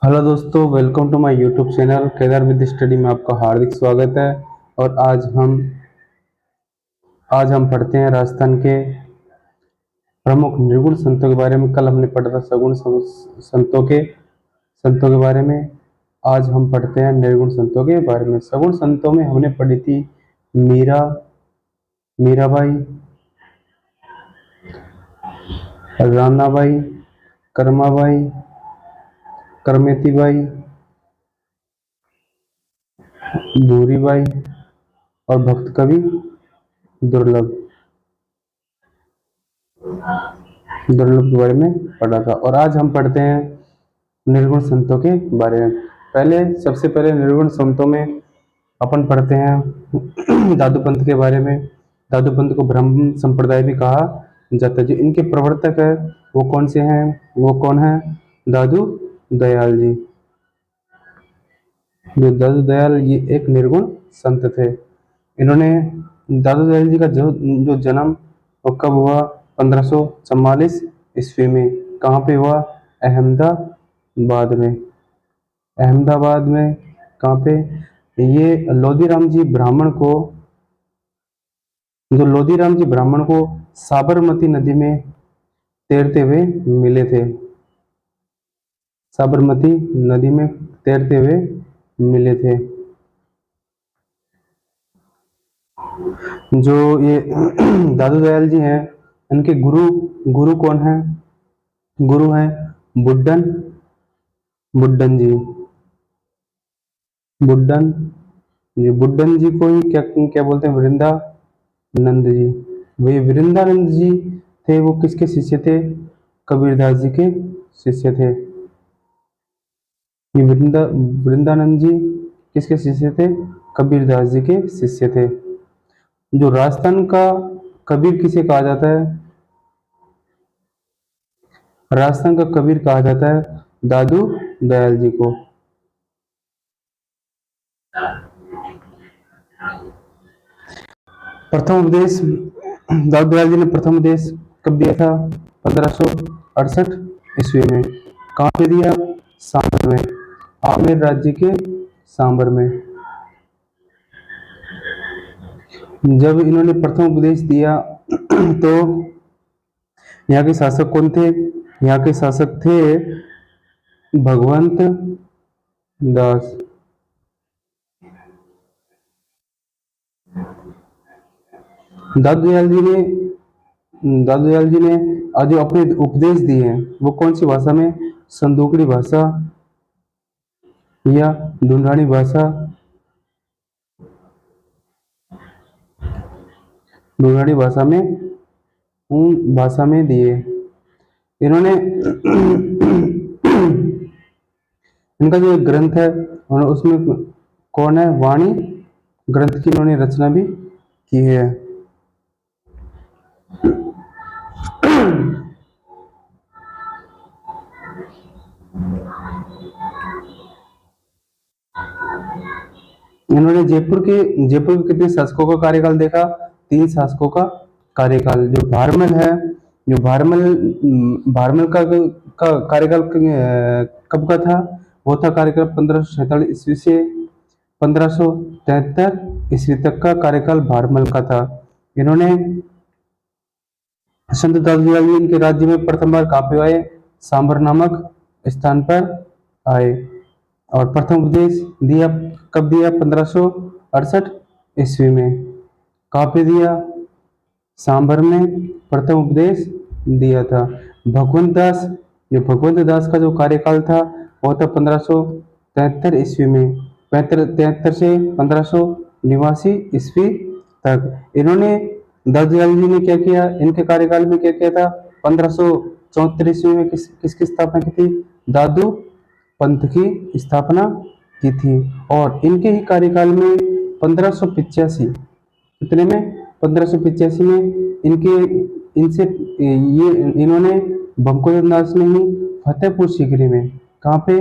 Hello दोस्तों, welcome to my YouTube channel Kedar with study में आपका हार्दिक स्वागत है। और आज हम पढ़ते हैं राजस्थान के प्रमुख निर्गुण संतों के बारे में। कल हमने पढ़ा था संतों के बारे में। आज हम पढ़ते हैं निर्गुण संतों के बारे में। सगुण संतों में हमने पढ़ी थी मीराबाई, रानाबाई, करमाबाई, करमेतीबाई, भूरीबाई और भक्त कवि दुर्लभ दुर्लभ के बारे में पढ़ा था। और आज हम पढ़ते हैं निर्गुण संतों के बारे में। सबसे पहले निर्गुण संतों में अपन पढ़ते हैं दादू पंथ के बारे में। दादू पंथ को ब्रह्म संप्रदाय भी कहा जाता है। जो इनके प्रवर्तक है वो कौन है? दादू दयाल जी। जो दादू दयाल ये एक निर्गुण संत थे। इन्होंने दादू दयाल जी का जो जन्म वो कब हुआ? 1544 ईस्वी में। कहाँ पे हुआ? अहमदाबाद में। अहमदाबाद में कहाँ पे? ये लोधीराम जी ब्राह्मण को साबरमती नदी में तैरते हुए मिले थे। साबरमती नदी में तैरते हुए मिले थे। जो ये दादू दयाल जी हैं, इनके गुरु कौन है? गुरु हैं बुड्ढन जी। बुड्ढन जी को ही क्या क्या बोलते हैं? वृंदानंद जी। वही वृंदानंद जी थे, वो किसके शिष्य थे? कबीरदास जी के शिष्य थे। ये वृंदानंद जी किसके शिष्य थे? कबीरदास जी के शिष्य थे। जो राजस्थान का कबीर किसे कहा जाता है? राजस्थान का कबीर कहा जाता है दादू दयाल जी को। प्रथम उपदेश दादू दयाल जी ने प्रथम उपदेश कब दिया था? 1568 ईस्वी में। कहाँ पे दिया? सांबर में, आमेर राज्य के सांबर में। जब इन्होंने प्रथम उपदेश दिया तो यहाँ के शासक कौन थे? यहाँ के शासक थे भगवंत दास। दादू दयाल जी ने आज जो अपने उपदेश दिए हैं वो कौन सी भाषा में? संदूकड़ी भाषा या ढूंढानी भाषा? ढूंढानी भाषा में दिए इन्होंने। इनका जो एक ग्रंथ है और उसमें कौन है? वाणी ग्रंथ की इन्होंने रचना भी की है। इन्होंने जयपुर के कितने शासकों का कार्यकाल देखा? 3 शासकों का कार्यकाल। जो भारमल का कार्यकाल कब का था? वो था कार्यकाल 1547 ईस्वी से 1573 ईस्वी तक का कार्यकाल भारमल का था। इन्होंने संत दादू दयाल जी इनके राज्य में प्रथम बार कहाँ पे आए? सांबर नामक स्थान पर आए। और प्रथम उपदेश दिया कब दिया? 1568 ईस्वी में। कहाँ पे दिया? सांबर में प्रथम उपदेश दिया था। भगवंत दास का जो कार्यकाल था वो था 1573 ईस्वी में। 73 से 1589 ईस्वी तक। इन्होंने दादू दयाल जी ने क्या किया? इनके कार्यकाल में क्या किया था? 1574 ईस्वी में किसकी स्थापना की थी? दादू पंथ की स्थापना की थी। और इनके ही कार्यकाल में 1585 कितने में? 1585 में इन्होंने बंकुराम दास ने ही फतेहपुर सीकरी में। कहाँ पे?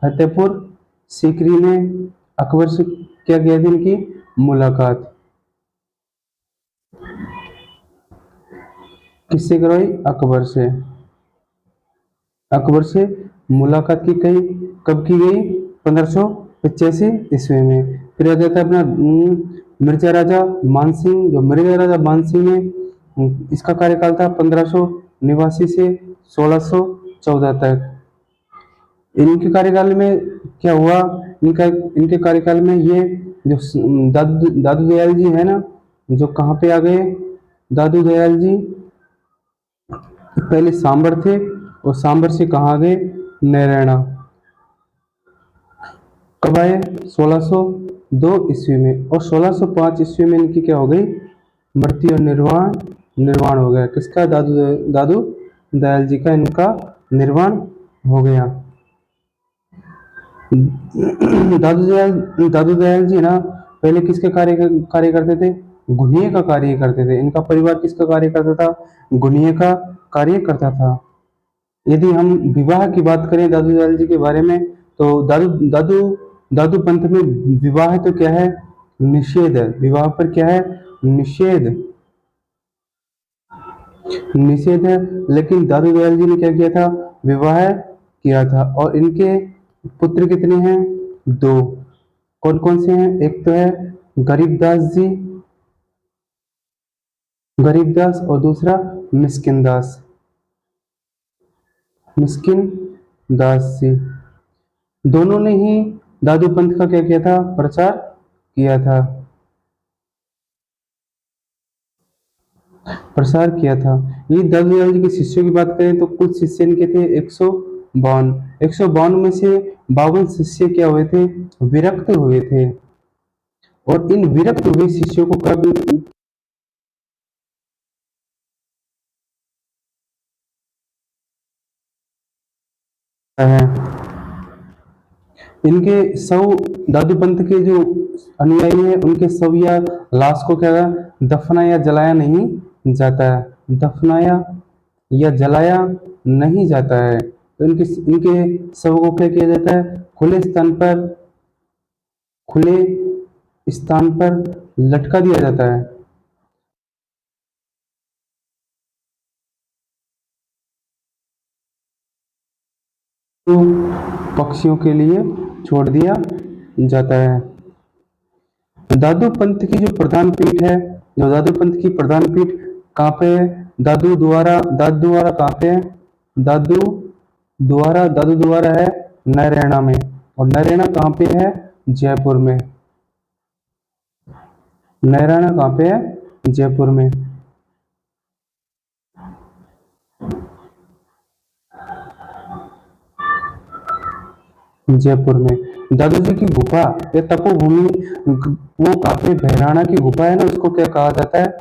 फतेहपुर सीकरी में अकबर से क्या किया थी? इनकी मुलाकात किससे करवाई? अकबर से मुलाकात की गई। कब की गई? 1585 ईस्वी में। फिर आ जाता है अपना मिर्जा राजा मानसिंह। जो मिर्जा राजा मानसिंह ने इसका कार्यकाल था 1589 से 1614 तक। इनके कार्यकाल में क्या हुआ? इनके कार्यकाल में ये जो दादू दयाल जी है ना, जो कहाँ पे आ गए? दादू दयाल जी पहले सांबर थे और सांबर से कहाँ गए? नैरेना। कब आए? 1602 ईस्वी में। और 1605 ईस्वी में इनकी क्या हो गई? मृत्यु और निर्वाण हो गया। किसका? दादू दयाल जी का इनका निर्वाण हो गया। दादू दयाल जी ना पहले किसके कार्य करते थे? गुनिये का कार्य करते थे। इनका परिवार किसका कार्य करता था? गुनिये का कार्य करता था। यदि हम विवाह की बात करें दादू दयाल जी के बारे में, तो दादू पंथ में विवाह तो क्या है? निषेध है। विवाह पर क्या है? निषेध है। लेकिन दादू दयाल जी ने क्या किया था? विवाह किया था। और इनके पुत्र कितने हैं? 2। कौन कौन से हैं? एक तो है गरीबदास और दूसरा मिस्किन दास जी। दोनों ने ही दादू पंथ का क्या किया था? प्रचार किया था। ये दादू दयाल जी के शिष्यों की बात करें तो कुल शिष्य इनके थे 152 में से 52 शिष्य क्या हुए थे? विरक्त हुए थे। और इन विरक्त हुए शिष्यों को कब है? इनके दादू पंथ के जो अनुयायी हैं उनके शव या लाश को क्या दफनाया या जलाया नहीं जाता है। तो इनके शव को क्या किया जाता है? खुले स्थान पर लटका दिया जाता है। तो पक्षियों के लिए छोड़ दिया जाता है। दादू पंथ की जो प्रधान पीठ है, दादू कहाँ पे है? दादू द्वारा कहाँ पे है? दादू द्वारा है नैरेना में। और नैरेना कहाँ पे है? जयपुर में। नैरेना कहाँ पे है? जयपुर में। दादू जी की गुफा या तपोभूमि वो काफी बहराना की गुफा है ना, उसको क्या कहा जाता है?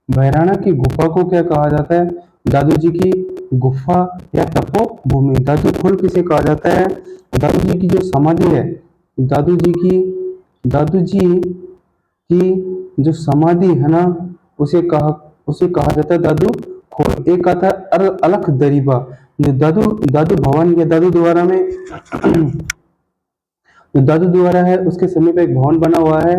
बहराना की गुफा को क्या कहा जाता है? दादू जी की गुफा या तपोभूमि। दादू खोल किसे कहा जाता है? दादू जी की जो समाधि है, दादू जी की जो समाधि है ना, उसे कहा जाता है दादू खोल। एक आता है अलख दरीबा, जो दादू भवन या दादू द्वारा में जो दादू द्वारा है उसके समीप एक भवन बना हुआ है।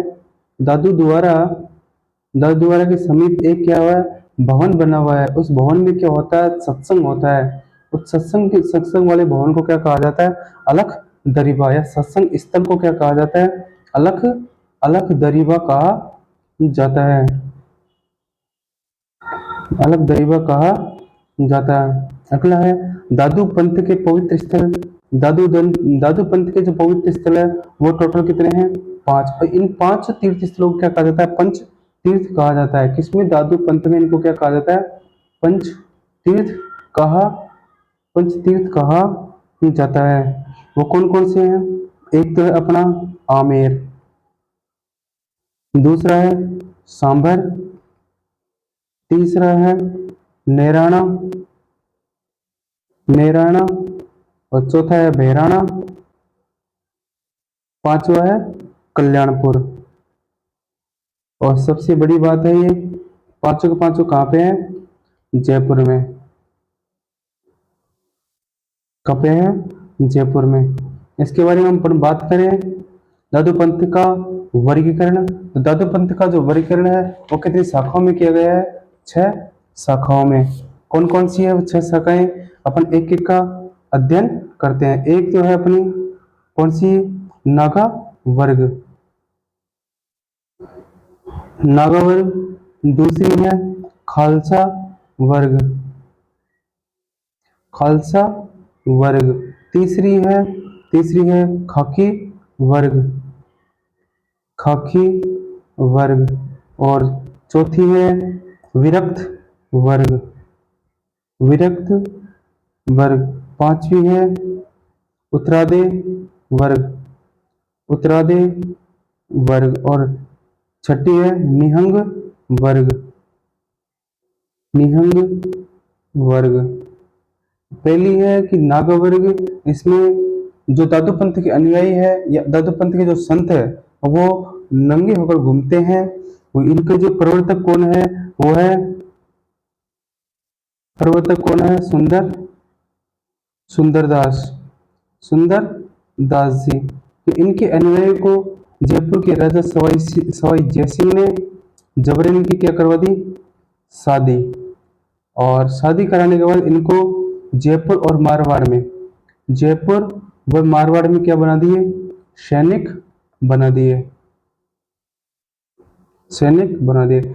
दादू द्वारा के समीप एक क्या हुआ है? भवन बना हुआ है। उस भवन में क्या होता है? सत्संग होता है। उस सत्संग वाले भवन को क्या कहा जाता है? अलख दरीबा या सत्संग स्थल को क्या कहा जाता है? अलख दरीबा कहा जाता है। अलख दरीबा कहा जाता है। अगला है दादू पंथ के पवित्र स्थल। दादू पंथ के जो पवित्र स्थल है वो टोटल कितने हैं? 5। और इन 5 तीर्थ स्थलों को क्या कहा जाता है? पंच तीर्थ कहा जाता है। किसमें? दादू पंथ में इनको क्या कहा जाता है? पंच तीर्थ कहा जाता है। वो कौन कौन से हैं? एक तो है अपना आमेर, दूसरा है सांभर, तीसरा है नैराना और चौथा है बहराना, पांचवा है कल्याणपुर। और सबसे बड़ी बात है ये पांचों के पांचों कहाँ पे हैं? जयपुर में। कहाँ पे है? जयपुर में। इसके बारे में हम बात करें दादू पंथ का वर्गीकरण, तो दादू पंथ का जो वर्गीकरण है वो कितनी शाखाओं में किया गया है? 6 शाखाओं में। कौन कौन सी है वो 6 शाखाएं? अपन एक एक का अध्ययन करते हैं। एक तो है अपनी कौन सी? नागा वर्ग, नागा वर्ग। दूसरी है खालसा वर्ग, खालसा वर्ग। तीसरी है खाकी वर्ग, खाकी वर्ग। और चौथी है विरक्त वर्ग, विरक्त वर्ग। पांचवी है उत्तरादे वर्ग, उत्तरादे वर्ग। और छठी है निहंग वर्ग, निहंग वर्ग। पहली है कि नागा वर्ग, इसमें जो दादू पंथ के अनुयायी है या दादू पंथ के जो संत है वो नंगे होकर घूमते हैं। वो इनके जो प्रवर्तक कौन है? वो है, प्रवर्तक कौन है? सुंदरदास, सुंदरदास जी। तो इनके अनुयायी को जयपुर के राजा सवाई जयसिंह ने जबरन इनकी क्या करवा दी? शादी। और शादी कराने के बाद इनको जयपुर और मारवाड़ में, जयपुर व मारवाड़ में क्या बना दिए? सैनिक बना दिए, सैनिक बना दिए।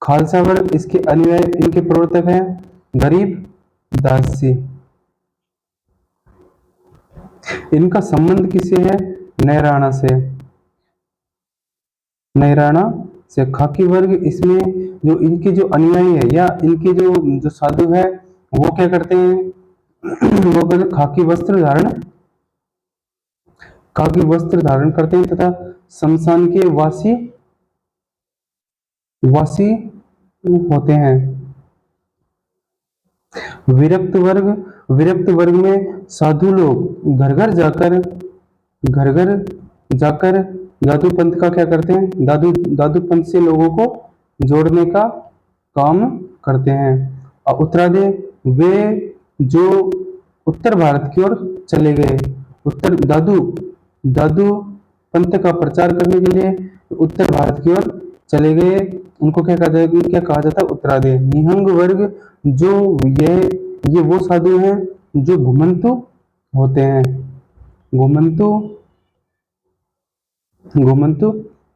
खालसा वर्ग, इसके अनुयायी, इनके प्रवर्तक हैं गरीब दास जी। इनका संबंध किससे है? नैराणा से, नैराणा से। खाकी वर्ग, इसमें जो इनके जो अनुयायी है या इनके जो साधु है वो क्या करते हैं? वो कहते खाकी वस्त्र धारण करते हैं तथा शमशान के वासी होते हैं। विरक्त वर्ग में साधु लोग घर घर जाकर दादू पंथ का क्या करते हैं? दादू पंथ से लोगों को जोड़ने का काम करते हैं। और उत्तरादे, वे जो उत्तर भारत की ओर चले गए, दादू पंथ का प्रचार करने के लिए उत्तर भारत की ओर चले गए, उनको क्या कहा जाता है? उत्तरादे। निहंग वर्ग, जो ये वो साधु हैं जो घुमंतु होते हैं, घुमंतु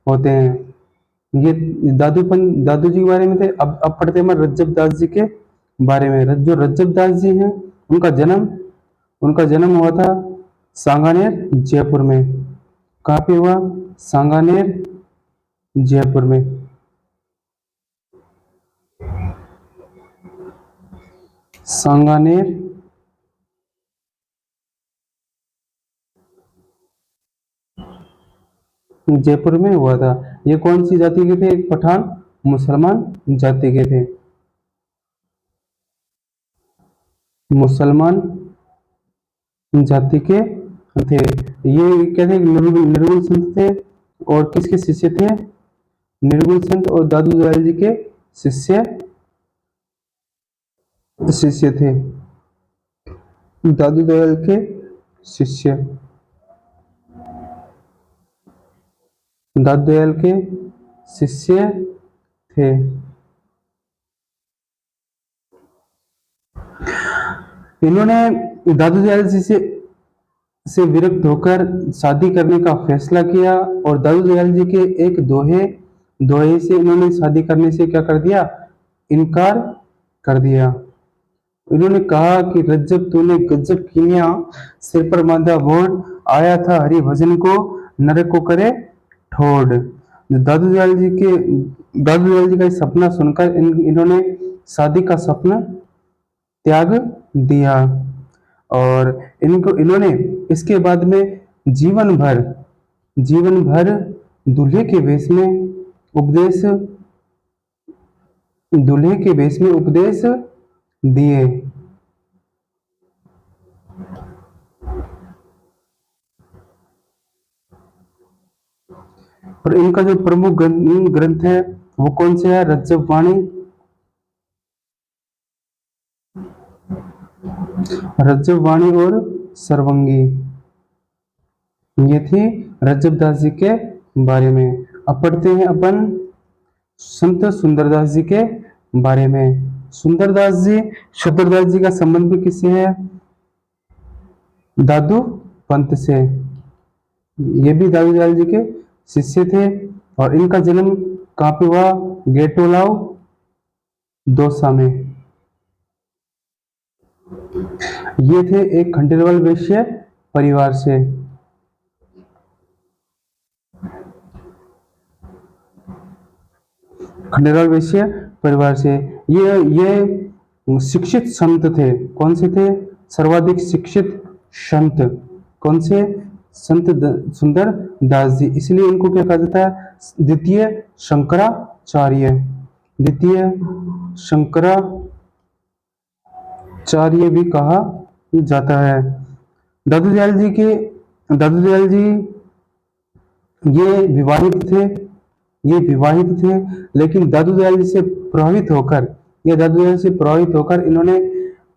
होते हैं। ये दादू जी के बारे में थे। अब पढ़ते हैं रज्जब दास जी के बारे में। जो रज्जब दास जी हैं उनका जन्म हुआ था सांगानेर जयपुर में। कहाँ पे हुआ? सांगानेर जयपुर में। सांगानेर जयपुर में हुआ था। ये कौन सी जाति के थे? पठान मुसलमान जाति के थे, मुसलमान जाति के थे। ये क्या थे? निर्गुण संत थे। और किसके शिष्य थे? निर्गुण संत और दादू दयाल जी के शिष्य थे, दादू दयाल के शिष्य, दादू दयाल के शिष्य थे। इन्होंने दादू दयाल जी से विरक्त होकर शादी करने का फैसला किया और दादू दयाल जी के एक दोहे से इन्होंने शादी करने से क्या कर दिया? इनकार कर दिया। इन्होंने कहा कि रज्जब तूने गजब किया, सिर पर बांधा बोर्ड, आया था हरि भजन को, नरक को करे ठोड़। दादू दयाल जी का सपना सुनकर इन्होंने शादी का सपना त्याग दिया। और इन्होंने इसके बाद में जीवन भर दूल्हे के वेश में उपदेश दिए। और इनका जो प्रमुख ग्रंथ है वो कौन से है? रज्जब वाणी, और सर्वंगी। ये थी रज्जब दास जी के बारे में। अब पढ़ते हैं अपन संत सुंदरदास जी के बारे में। सुंदरदास जी का संबंध भी किससे है? दादू पंथ से। ये भी दादू दयाल जी के शिष्य थे। और इनका जन्म कहाँ पे हुआ? गेटोलाव दौसा में। ये थे एक खंडेलवाल वैश्य परिवार से। खंडेलवाल वैश्य परिवार से। ये शिक्षित संत थे। कौन से थे? सर्वाधिक शिक्षित संत। कौन से? संत सुंदर दास जी। इसलिए इनको क्या कहा जाता है? द्वितीय शंकराचार्य। द्वितीय शंकराचार्य भी कहा जाता है। दादू दयाल जी ये विवाहित थे, लेकिन दादू दयाल जी से प्रभावित होकर इन्होंने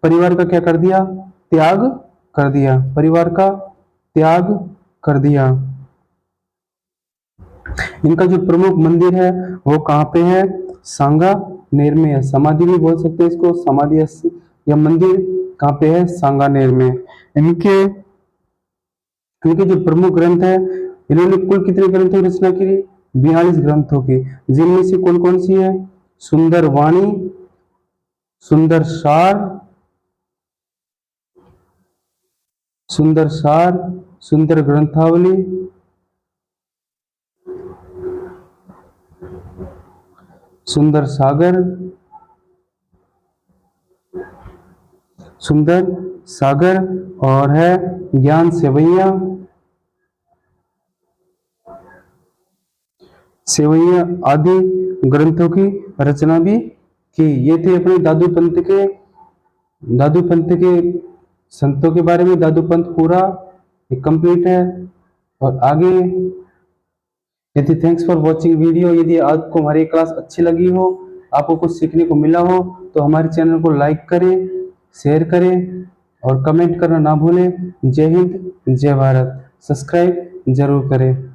परिवार का क्या कर दिया? त्याग कर दिया। परिवार का त्याग कर दिया। इनका जो प्रमुख मंदिर है वो कहाँ पे है? सांगानेर में है। समाधि भी बोल सकते हैं इसको, समाधि या मंदिर कहाँ पे है? सांगानेर में। इनके जो प्रमुख ग्रंथ है, इन्होंने कुल कितने ग्रंथों की रचना की? 42 ग्रंथों की। जिनमें से कौन कौन सी है? सुंदर वाणी, सुंदर सार, सुंदर ग्रंथावली, सुंदर सागर और है ज्ञान सेवैया आदि ग्रंथों की रचना भी की। ये थे अपने दादू पंथ के संतों के बारे में। दादू पंथ पूरा कंप्लीट है। और आगे, यदि थैंक्स फॉर वॉचिंग वीडियो। यदि आपको हमारी क्लास अच्छी लगी हो, आपको कुछ सीखने को मिला हो, तो हमारे चैनल को लाइक करें, शेयर करें और कमेंट करना ना भूलें। जय हिंद, जय भारत। सब्सक्राइब जरूर करें।